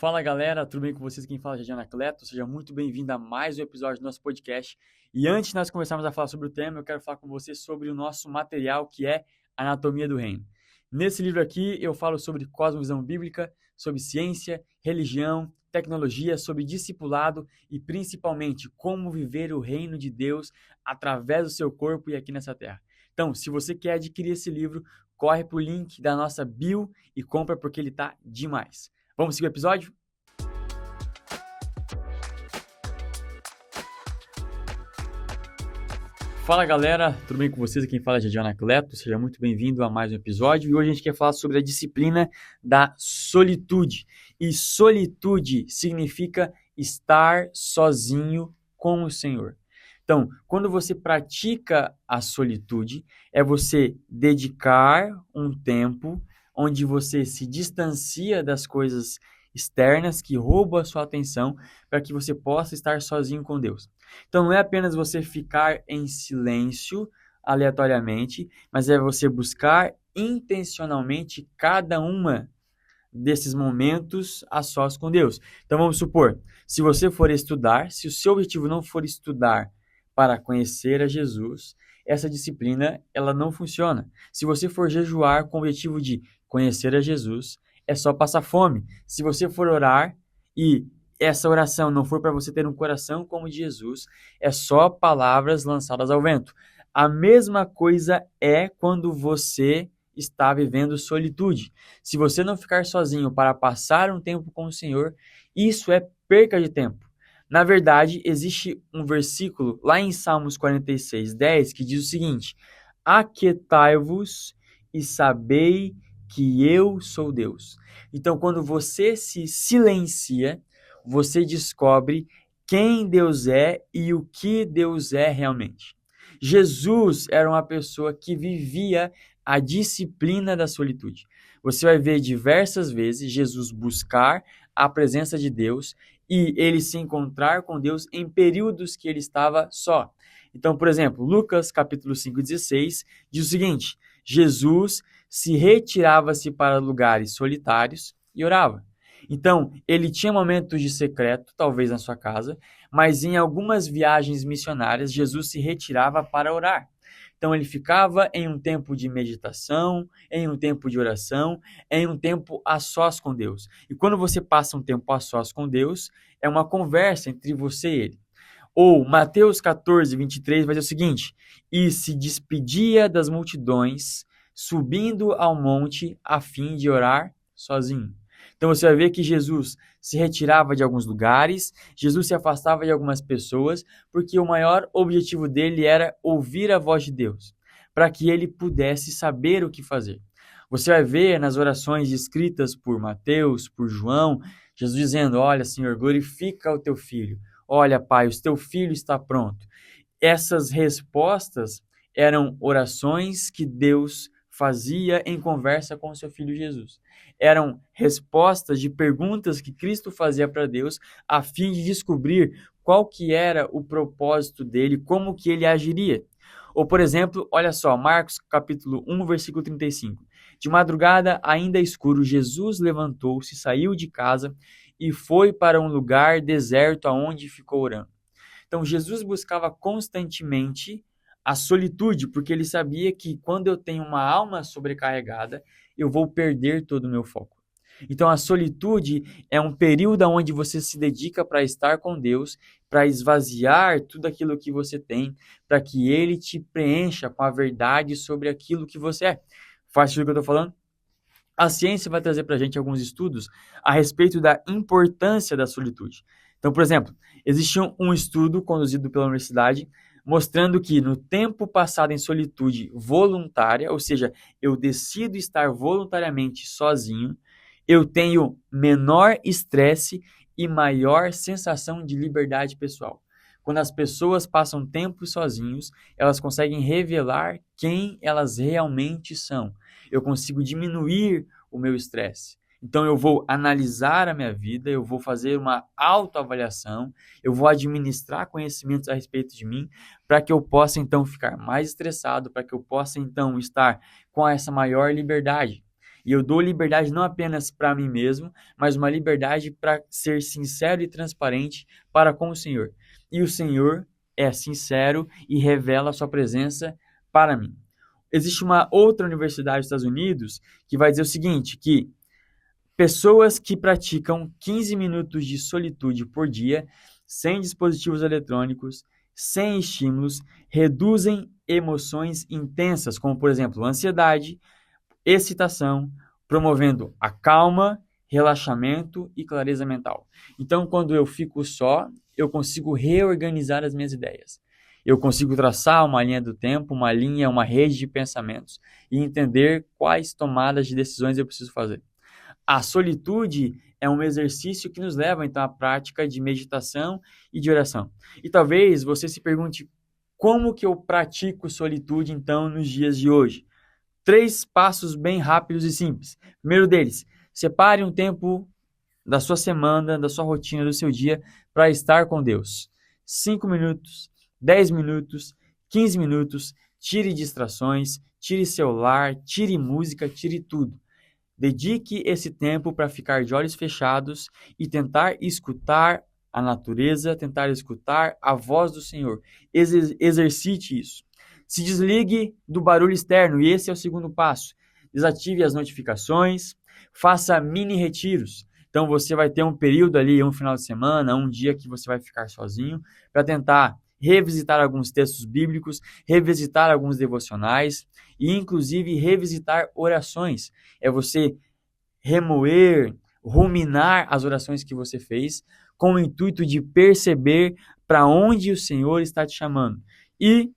Fala galera, tudo bem com vocês? Quem fala é Jadiana Cleto, seja muito bem-vindo a mais um episódio do nosso podcast. E antes de nós começarmos a falar sobre o tema, eu quero falar com você sobre o nosso material que é Anatomia do Reino. Nesse livro aqui eu falo sobre cosmovisão bíblica, sobre ciência, religião, tecnologia, sobre discipulado e principalmente como viver o reino de Deus através do seu corpo e aqui nessa terra. Então, se você quer adquirir esse livro, corre para o link da nossa bio e compra porque ele tá demais. Vamos seguir o episódio? Fala galera, tudo bem com vocês? Quem fala é Jadiana Cleto, seja muito bem-vindo a mais um episódio. E hoje a gente quer falar sobre a disciplina da solitude. E solitude significa estar sozinho com o Senhor. Então, quando você pratica a solitude, é você dedicar um tempo onde você se distancia das coisas externas que roubam a sua atenção para que você possa estar sozinho com Deus. Então, não é apenas você ficar em silêncio aleatoriamente, mas é você buscar intencionalmente cada uma desses momentos a sós com Deus. Então, vamos supor, se você for estudar, se o seu objetivo não for estudar para conhecer a Jesus, essa disciplina ela não funciona. Se você for jejuar com o objetivo de conhecer a Jesus, é só passar fome. Se você for orar e essa oração não for para você ter um coração como o de Jesus, é só palavras lançadas ao vento. A mesma coisa é quando você está vivendo solitude. Se você não ficar sozinho para passar um tempo com o Senhor, isso é perca de tempo. Na verdade, existe um versículo lá em Salmos 46:10 que diz o seguinte: aquietai-vos e sabei que eu sou Deus. Então, quando você se silencia, você descobre quem Deus é e o que Deus é realmente. Jesus era uma pessoa que vivia a disciplina da solitude. Você vai ver diversas vezes Jesus buscar a presença de Deus e ele se encontrar com Deus em períodos que ele estava só. Então, por exemplo, Lucas capítulo 5:16 diz o seguinte: Jesus se retirava-se para lugares solitários e orava. Então, ele tinha momentos de secreto, talvez na sua casa, mas em algumas viagens missionárias, Jesus se retirava para orar. Então, ele ficava em um tempo de meditação, em um tempo de oração, em um tempo a sós com Deus. E quando você passa um tempo a sós com Deus, é uma conversa entre você e ele. Ou Mateus 14:23 vai dizer o seguinte: e se despedia das multidões, subindo ao monte a fim de orar sozinho. Então você vai ver que Jesus se retirava de alguns lugares, Jesus se afastava de algumas pessoas, porque o maior objetivo dele era ouvir a voz de Deus, para que ele pudesse saber o que fazer. Você vai ver nas orações escritas por Mateus, por João, Jesus dizendo: olha, Senhor, glorifica o teu filho. Olha, Pai, o teu filho está pronto. Essas respostas eram orações que Deus fazia em conversa com o seu filho Jesus. Eram respostas de perguntas que Cristo fazia para Deus a fim de descobrir qual que era o propósito dele, como que ele agiria. Ou, por exemplo, olha só, Marcos capítulo 1, versículo 35. De madrugada, ainda escuro, Jesus levantou-se, saiu de casa e foi para um lugar deserto aonde ficou orando. Então, Jesus buscava constantemente a solitude, porque ele sabia que quando eu tenho uma alma sobrecarregada, eu vou perder todo o meu foco. Então, a solitude é um período onde você se dedica para estar com Deus, para esvaziar tudo aquilo que você tem, para que Ele te preencha com a verdade sobre aquilo que você é. Faz sentido o que eu estou falando? A ciência vai trazer para a gente alguns estudos a respeito da importância da solitude. Então, por exemplo, existe um estudo conduzido pela universidade mostrando que no tempo passado em solitude voluntária, ou seja, eu decido estar voluntariamente sozinho, eu tenho menor estresse e maior sensação de liberdade pessoal. Quando as pessoas passam tempo sozinhos, elas conseguem revelar quem elas realmente são. Eu consigo diminuir o meu estresse. Então eu vou analisar a minha vida, eu vou fazer uma autoavaliação, eu vou administrar conhecimentos a respeito de mim, para que eu possa então ficar mais estressado, para que eu possa então estar com essa maior liberdade. E eu dou liberdade não apenas para mim mesmo, mas uma liberdade para ser sincero e transparente para com o Senhor. E o Senhor é sincero e revela a sua presença para mim. Existe uma outra universidade dos Estados Unidos que vai dizer o seguinte, que pessoas que praticam 15 minutos de solitude por dia, sem dispositivos eletrônicos, sem estímulos, reduzem emoções intensas, como, por exemplo, ansiedade, excitação, promovendo a calma, relaxamento e clareza mental. Então, quando eu fico só, eu consigo reorganizar as minhas ideias. Eu consigo traçar uma linha do tempo, uma linha, uma rede de pensamentos e entender quais tomadas de decisões eu preciso fazer. A solitude é um exercício que nos leva, então, à prática de meditação e de oração. E talvez você se pergunte, como que eu pratico solitude, então, nos dias de hoje? 3 passos bem rápidos e simples. Primeiro deles, separe um tempo da sua semana, da sua rotina, do seu dia, para estar com Deus. 5 minutos, 10 minutos, 15 minutos, tire distrações, tire celular, tire música, tire tudo. Dedique esse tempo para ficar de olhos fechados e tentar escutar a natureza, tentar escutar a voz do Senhor. Exercite isso. Se desligue do barulho externo, e esse é o segundo passo. Desative as notificações, faça mini retiros. Então você vai ter um período ali, um final de semana, um dia que você vai ficar sozinho para tentar revisitar alguns textos bíblicos, revisitar alguns devocionais e inclusive revisitar orações. É você remoer, ruminar as orações que você fez com o intuito de perceber para onde o Senhor está te chamando. E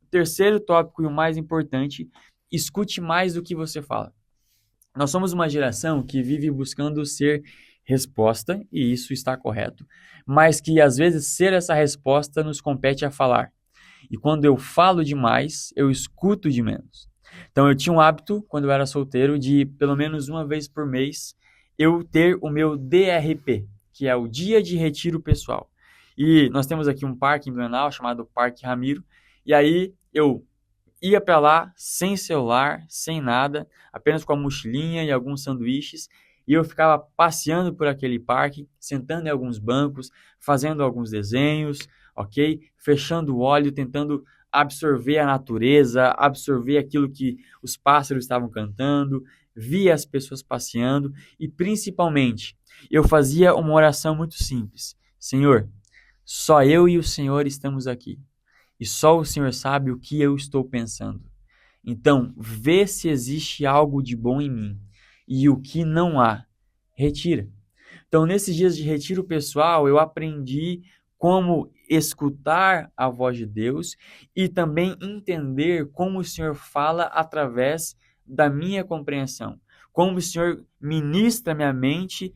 terceiro tópico e o mais importante, escute mais do que você fala. Nós somos uma geração que vive buscando ser resposta, e isso está correto, mas que às vezes ser essa resposta nos compete a falar. E quando eu falo demais, eu escuto de menos. Então eu tinha um hábito, quando eu era solteiro, de pelo menos uma vez por mês eu ter o meu DRP, que é o Dia de Retiro Pessoal. E nós temos aqui um parque em Blumenau chamado Parque Ramiro, e aí eu ia para lá sem celular, sem nada, apenas com a mochilinha e alguns sanduíches, e eu ficava passeando por aquele parque, sentando em alguns bancos, fazendo alguns desenhos, ok? Fechando o olho, tentando absorver a natureza, absorver aquilo que os pássaros estavam cantando, via as pessoas passeando e, principalmente, eu fazia uma oração muito simples. Senhor, só eu e o Senhor estamos aqui. E só o Senhor sabe o que eu estou pensando. Então, vê se existe algo de bom em mim. E o que não há, retira. Então, nesses dias de retiro pessoal, eu aprendi como escutar a voz de Deus e também entender como o Senhor fala através da minha compreensão. Como o Senhor ministra minha mente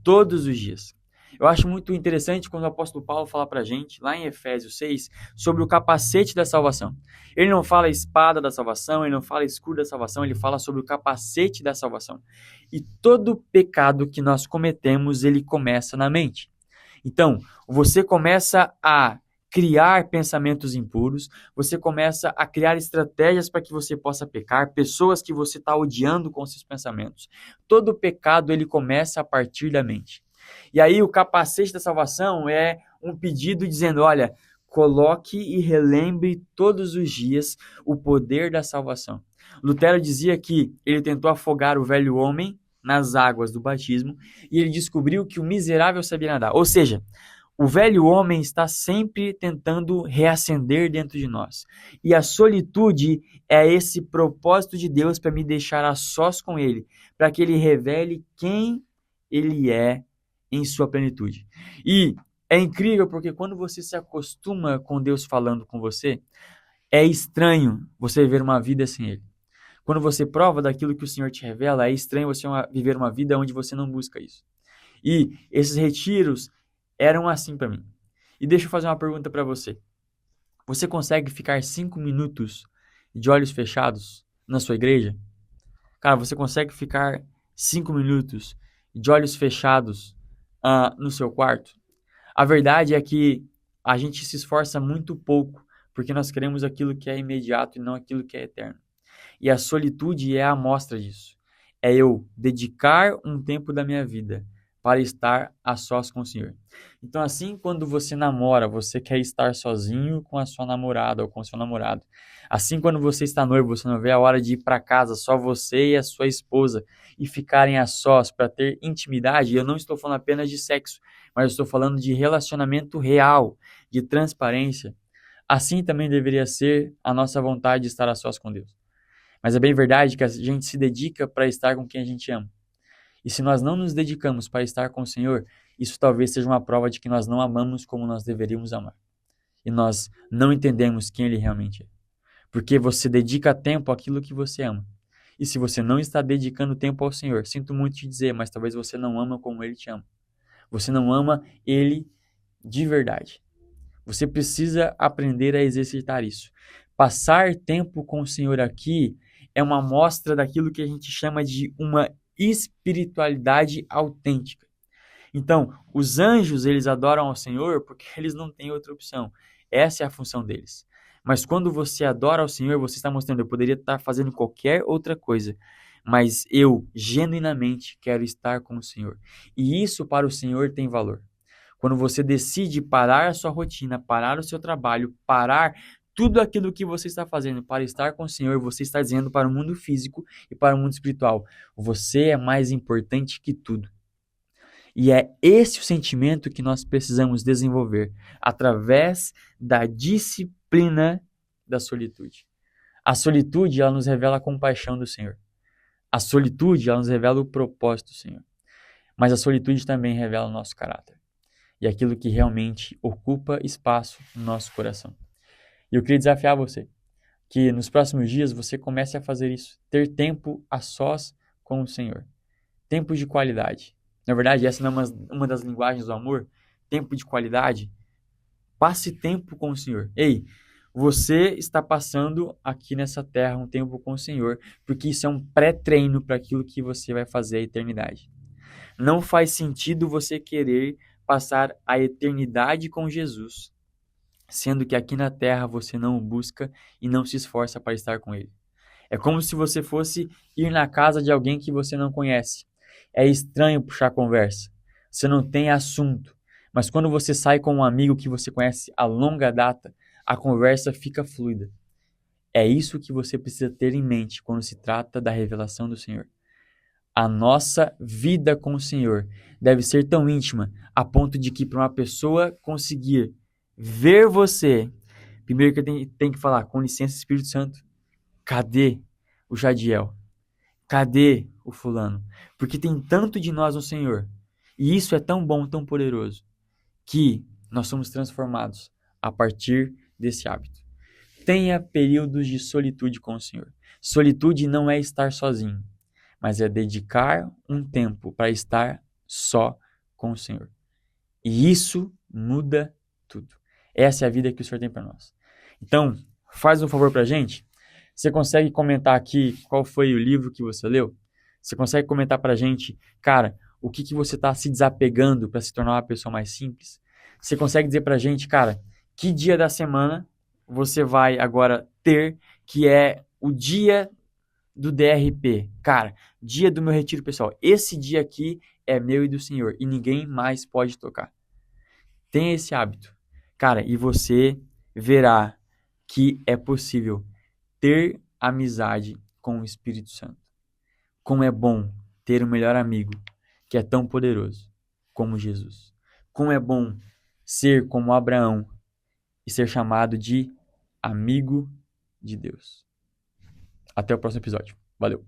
todos os dias. Eu acho muito interessante quando o apóstolo Paulo fala para a gente, lá em Efésios 6, sobre o capacete da salvação. Ele não fala espada da salvação, ele não fala escudo da salvação, ele fala sobre o capacete da salvação. E todo pecado que nós cometemos, ele começa na mente. Então, você começa a criar pensamentos impuros, você começa a criar estratégias para que você possa pecar, pessoas que você está odiando com seus pensamentos. Todo pecado, ele começa a partir da mente. E aí o capacete da salvação é um pedido dizendo, olha, coloque e relembre todos os dias o poder da salvação. Lutero dizia que ele tentou afogar o velho homem nas águas do batismo e ele descobriu que o miserável sabia nadar. Ou seja, o velho homem está sempre tentando reacender dentro de nós. E a solitude é esse propósito de Deus para me deixar a sós com Ele, para que Ele revele quem Ele é em sua plenitude. E é incrível porque quando você se acostuma com Deus falando com você, é estranho você viver uma vida sem Ele. Quando você prova daquilo que o Senhor te revela, é estranho você viver uma vida onde você não busca isso. E esses retiros eram assim para mim. E deixa eu fazer uma pergunta para você. Você consegue ficar 5 minutos de olhos fechados na sua igreja? Cara, você consegue ficar 5 minutos de olhos fechados no seu quarto? A verdade é que a gente se esforça muito pouco porque nós queremos aquilo que é imediato e não aquilo que é eterno. E a solitude é a amostra disso. é eu dedicar um tempo da minha vida para estar a sós com o Senhor. Então, assim, quando você namora, você quer estar sozinho com a sua namorada ou com o seu namorado. Assim, quando você está noivo, você não vê a hora de ir para casa, só você e a sua esposa, e ficarem a sós para ter intimidade. Eu não estou falando apenas de sexo, mas eu estou falando de relacionamento real, de transparência. Assim também deveria ser a nossa vontade de estar a sós com Deus. Mas é bem verdade que a gente se dedica para estar com quem a gente ama. E se nós não nos dedicamos para estar com o Senhor, isso talvez seja uma prova de que nós não amamos como nós deveríamos amar. E nós não entendemos quem Ele realmente é. Porque você dedica tempo àquilo que você ama. E se você não está dedicando tempo ao Senhor, sinto muito te dizer, mas talvez você não ama como Ele te ama. Você não ama Ele de verdade. Você precisa aprender a exercitar isso. Passar tempo com o Senhor aqui é uma amostra daquilo que a gente chama de uma espiritualidade autêntica. Então, os anjos, eles adoram ao Senhor porque eles não têm outra opção. Essa é a função deles. Mas quando você adora ao Senhor, você está mostrando, eu poderia estar fazendo qualquer outra coisa, mas eu genuinamente quero estar com o Senhor. E isso para o Senhor tem valor. Quando você decide parar a sua rotina, parar o seu trabalho, parar tudo aquilo que você está fazendo para estar com o Senhor, você está dizendo para o mundo físico e para o mundo espiritual: você é mais importante que tudo. E é esse o sentimento que nós precisamos desenvolver através da disciplina da solitude. A solitude, ela nos revela a compaixão do Senhor. A solitude, ela nos revela o propósito do Senhor. Mas a solitude também revela o nosso caráter e aquilo que realmente ocupa espaço no nosso coração. E eu queria desafiar você que nos próximos dias você comece a fazer isso, ter tempo a sós com o Senhor, tempo de qualidade. Na verdade, essa não é uma das linguagens do amor, tempo de qualidade. Passe tempo com o Senhor. Ei, você está passando aqui nessa terra um tempo com o Senhor, porque isso é um pré-treino para aquilo que você vai fazer a eternidade. Não faz sentido você querer passar a eternidade com Jesus, sendo que aqui na terra você não o busca e não se esforça para estar com ele. É como se você fosse ir na casa de alguém que você não conhece. É estranho puxar conversa. Você não tem assunto. Mas quando você sai com um amigo que você conhece a longa data, a conversa fica fluida. É isso que você precisa ter em mente quando se trata da revelação do Senhor. A nossa vida com o Senhor deve ser tão íntima a ponto de que para uma pessoa conseguir ver você, primeiro que eu tenho que falar, com licença, Espírito Santo, cadê o Jadiel? Cadê o fulano? Porque tem tanto de nós no Senhor. E isso é tão bom, tão poderoso, que nós somos transformados a partir desse hábito. Tenha períodos de solitude com o Senhor. Solitude não é estar sozinho, mas é dedicar um tempo para estar só com o Senhor. E isso muda tudo. Essa é a vida que o Senhor tem para nós. Então, faz um favor para a gente. Você consegue comentar aqui qual foi o livro que você leu? Você consegue comentar para a gente, cara, o que você está se desapegando para se tornar uma pessoa mais simples? Você consegue dizer para a gente, cara, que dia da semana você vai agora ter que é o dia do DRP? Cara, dia do meu retiro pessoal. Esse dia aqui é meu e do Senhor e ninguém mais pode tocar. Tenha esse hábito. Cara, e você verá que é possível ter amizade com o Espírito Santo. Como é bom ter um melhor amigo que é tão poderoso como Jesus. Como é bom ser como Abraão e ser chamado de amigo de Deus. Até o próximo episódio. Valeu!